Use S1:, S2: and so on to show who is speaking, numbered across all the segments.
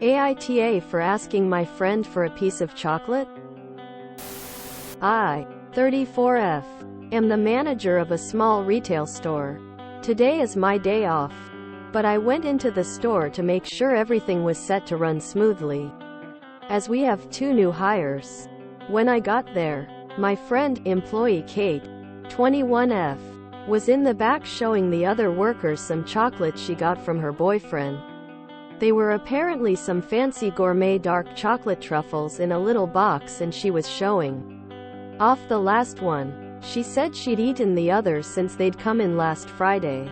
S1: AITA for asking my friend for a piece of chocolate? I, 34F, am the manager of a small retail store. Today is my day off. But I went into the store to make sure everything was set to run smoothly, as we have 2 new hires. When I got there, my friend, employee Kate, 21F, was in the back showing the other workers some chocolate she got from her boyfriend. They were apparently some fancy gourmet dark chocolate truffles in a little box, and she was showing off the last one. She said she'd eaten the others since they'd come in last Friday.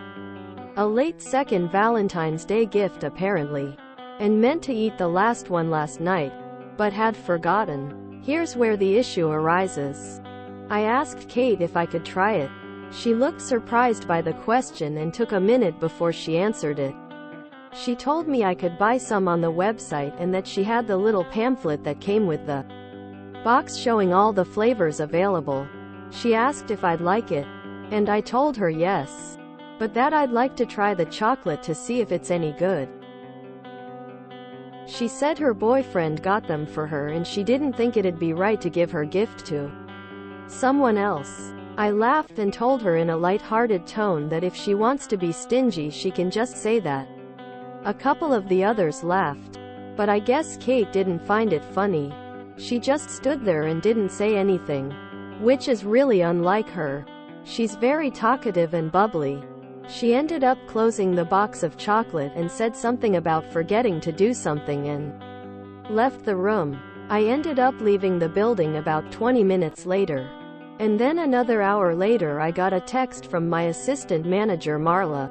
S1: A late second Valentine's Day gift apparently. And meant to eat the last one last night, but had forgotten. Here's where the issue arises. I asked Kate if I could try it. She looked surprised by the question and took a minute before she answered it. She told me I could buy some on the website and that she had the little pamphlet that came with the box showing all the flavors available. She asked if I'd like it, and I told her yes, but that I'd like to try the chocolate to see if it's any good. She said her boyfriend got them for her and she didn't think it'd be right to give her gift to someone else. I laughed and told her in a light-hearted tone that if she wants to be stingy she can just say that. A couple of the others laughed, but I guess Kate didn't find it funny. She just stood there and didn't say anything, which is really unlike her. She's very talkative and bubbly. She ended up closing the box of chocolate and said something about forgetting to do something and left the room. I ended up leaving the building about 20 minutes later. And then another hour later I got a text from my assistant manager Marla,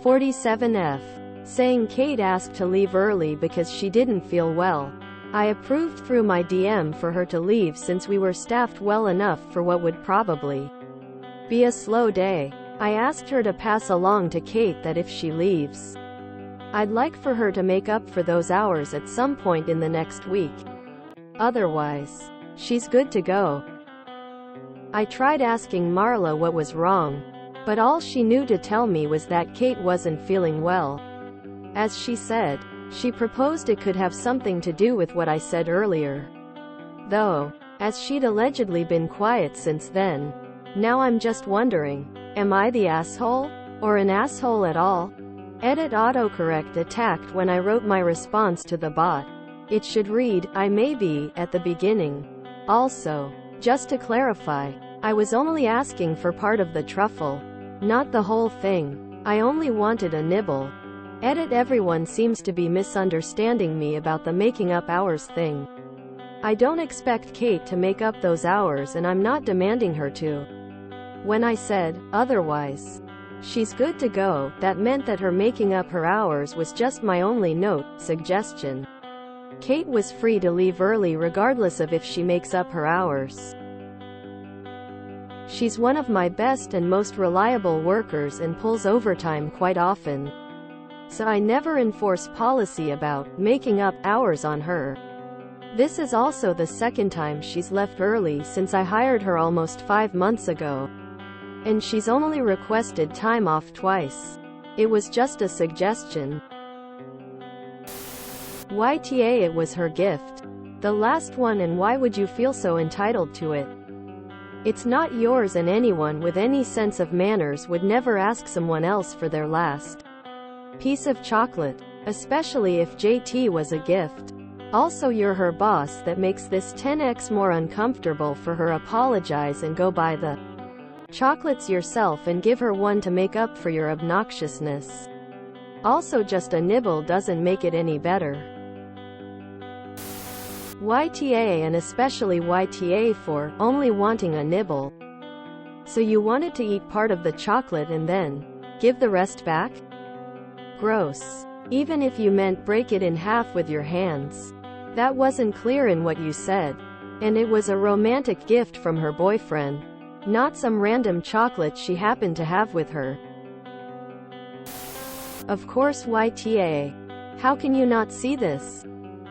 S1: 47F, saying Kate asked to leave early because she didn't feel well. I approved through my DM for her to leave since we were staffed well enough for what would probably be a slow day. I asked her to pass along to Kate that if she leaves, I'd like for her to make up for those hours at some point in the next week. Otherwise, she's good to go. I tried asking Marla what was wrong, but all she knew to tell me was that Kate wasn't feeling well. As she said, she proposed it could have something to do with what I said earlier. Though, as she'd allegedly been quiet since then, now I'm just wondering, am I the asshole? Or an asshole at all? Edit autocorrect attacked when I wrote my response to the bot. It should read, I may be, at the beginning. Also, just to clarify, I was only asking for part of the truffle, not the whole thing. I only wanted a nibble. Edit everyone seems to be misunderstanding me about the making up hours thing. I don't expect Kate to make up those hours and I'm not demanding her to. When I said, otherwise, she's good to go, that meant that her making up her hours was just my only note, suggestion. Kate was free to leave early regardless of if she makes up her hours. She's one of my best and most reliable workers and pulls overtime quite often. So I never enforce policy about making up hours on her. This is also the second time she's left early since I hired her almost 5 months ago. And she's only requested time off twice. It was just a suggestion. YTA, it was her gift. The last one, and why would you feel so entitled to it? It's not yours, and anyone with any sense of manners would never ask someone else for their last piece of chocolate, especially if JT was a gift. Also, you're her boss. That makes this 10x more uncomfortable for her. Apologize and go buy the chocolates yourself and give her one to make up for your obnoxiousness. Also, just a nibble doesn't make it any better. YTA, and especially YTA for only wanting a nibble. So you wanted to eat part of the chocolate and then give the rest back? Gross. Even if you meant break it in half with your hands. That wasn't clear in what you said. And it was a romantic gift from her boyfriend, not some random chocolate she happened to have with her. Of course, YTA. How can you not see this?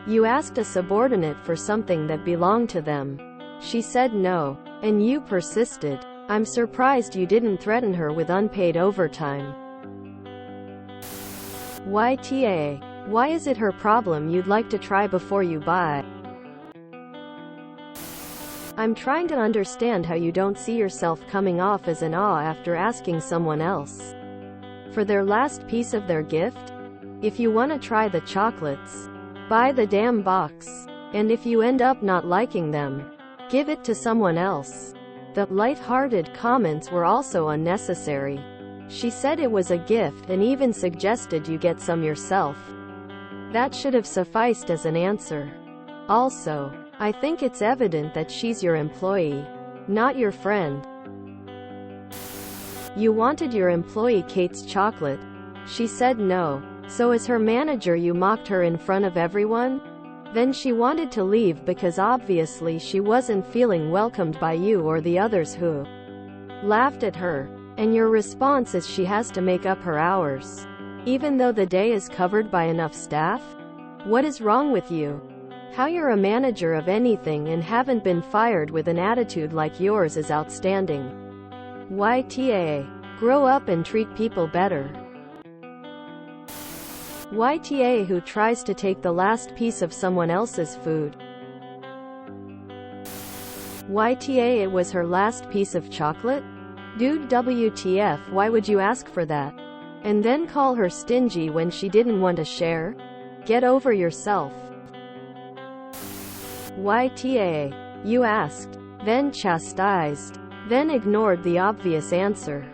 S1: You asked a subordinate for something that belonged to them. She said no, and you persisted. I'm surprised you didn't threaten her with unpaid overtime. YTA. Why is it her problem you'd like to try before you buy? I'm trying to understand how you don't see yourself coming off as an awe after asking someone else for their last piece of their gift. If you want to try the chocolates, buy the damn box. And if you end up not liking them, give it to someone else. The light-hearted comments were also unnecessary. She said it was a gift and even suggested you get some yourself. That should have sufficed as an answer. Also, I think it's evident that she's your employee, not your friend. You wanted your employee Kate's chocolate. She said no. So as her manager you mocked her in front of everyone? Then she wanted to leave because obviously she wasn't feeling welcomed by you or the others who laughed at her. And your response is she has to make up her hours, even though the day is covered by enough staff? What is wrong with you? How you're a manager of anything and haven't been fired with an attitude like yours is outstanding. YTA. Grow up and treat people better. YTA who tries to take the last piece of someone else's food. YTA it was her last piece of chocolate? Dude, WTF, why would you ask for that? And then call her stingy when she didn't want to share? Get over yourself. YTA. You asked, then chastised, then ignored the obvious answer.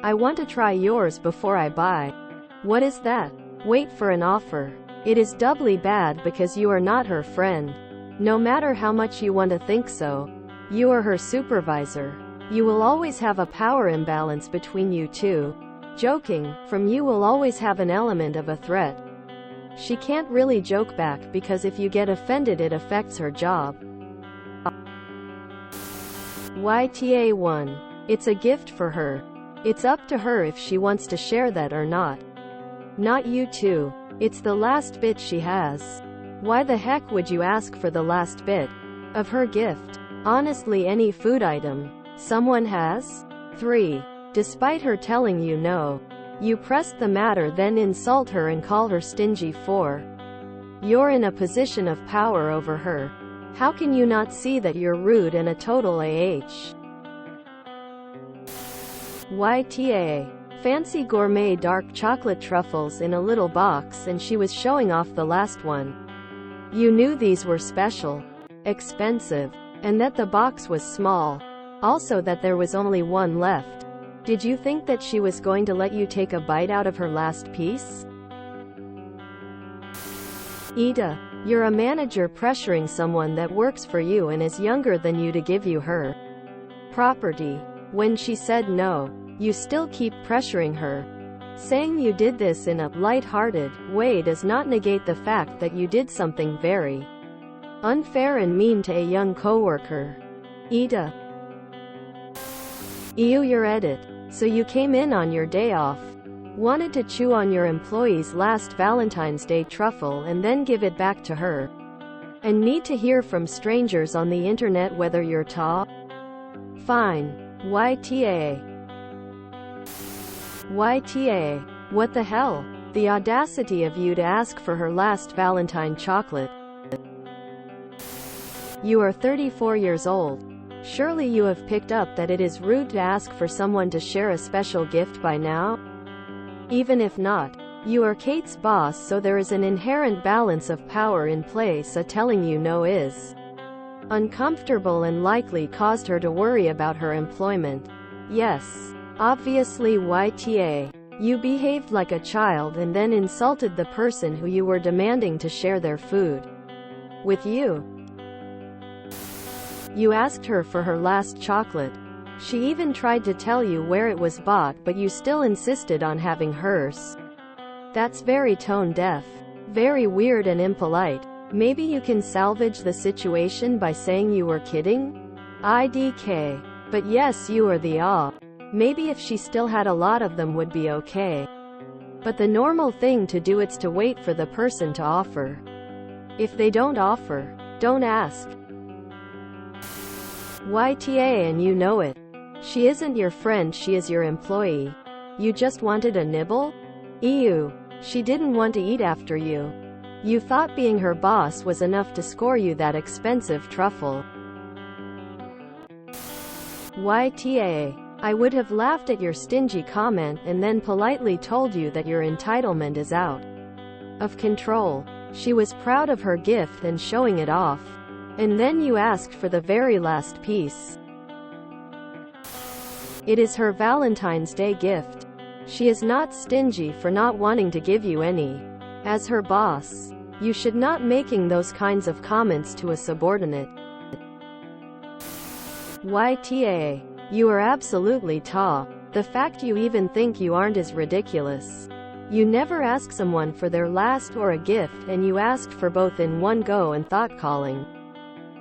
S1: I want to try yours before I buy. What is that? Wait for an offer. It is doubly bad because you are not her friend. No matter how much you want to think so, you are her supervisor. You will always have a power imbalance between you two. Joking from you will always have an element of a threat. She can't really joke back because if you get offended it affects her job. YTA1. It's a gift for her. It's up to her if she wants to share that or not. Not you two. It's the last bit she has. Why the heck would you ask for the last bit of her gift? Honestly, any food item someone has? 3. Despite her telling you no, you pressed the matter, then insult her and call her stingy. 4. You're in a position of power over her. How can you not see that you're rude and a total AH? YTA. Fancy gourmet dark chocolate truffles in a little box and she was showing off the last one. You knew these were special, expensive, and that the box was small. Also that there was only one left. Did you think that she was going to let you take a bite out of her last piece? AITA. You're a manager pressuring someone that works for you and is younger than you to give you her property. When she said no, you still keep pressuring her. Saying you did this in a light-hearted way does not negate the fact that you did something very unfair and mean to a young coworker. AITA. Your edit. So you came in on your day off, wanted to chew on your employee's last Valentine's Day truffle and then give it back to her, and need to hear from strangers on the internet whether you're fine. YTA. YTA. What the hell? The audacity of you to ask for her last Valentine chocolate. You are 34 years old. Surely you have picked up that it is rude to ask for someone to share a special gift by now? Even if not, you are Kate's boss, so there is an inherent balance of power in play, so telling you no is uncomfortable and likely caused her to worry about her employment. Yes. Obviously YTA. You behaved like a child and then insulted the person who you were demanding to share their food with you. You asked her for her last chocolate. She even tried to tell you where it was bought, but you still insisted on having hers. That's very tone deaf. Very weird and impolite. Maybe you can salvage the situation by saying you were kidding? IDK. But yes, you are the awe. Maybe if she still had a lot of them would be okay. But the normal thing to do is to wait for the person to offer. If they don't offer, don't ask. YTA, and you know it. She isn't your friend, she is your employee. You just wanted a nibble? Ew. She didn't want to eat after you. You thought being her boss was enough to score you that expensive truffle. YTA. I would have laughed at your stingy comment and then politely told you that your entitlement is out of control. She was proud of her gift and showing it off. And then you asked for the very last piece. It is her Valentine's Day gift. She is not stingy for not wanting to give you any. As her boss, you should not making those kinds of comments to a subordinate. YTA. You are absolutely ta. The fact you even think you aren't is ridiculous. You never ask someone for their last or a gift, and you asked for both in one go and thought calling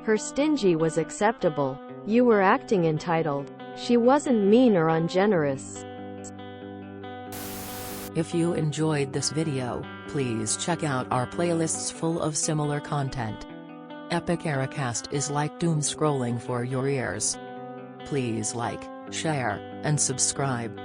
S1: her stingy was acceptable. You were acting entitled. She wasn't mean or ungenerous.
S2: If you enjoyed this video, please check out our playlists full of similar content. Epic Ericast is like doom scrolling for your ears. Please like, share, and subscribe.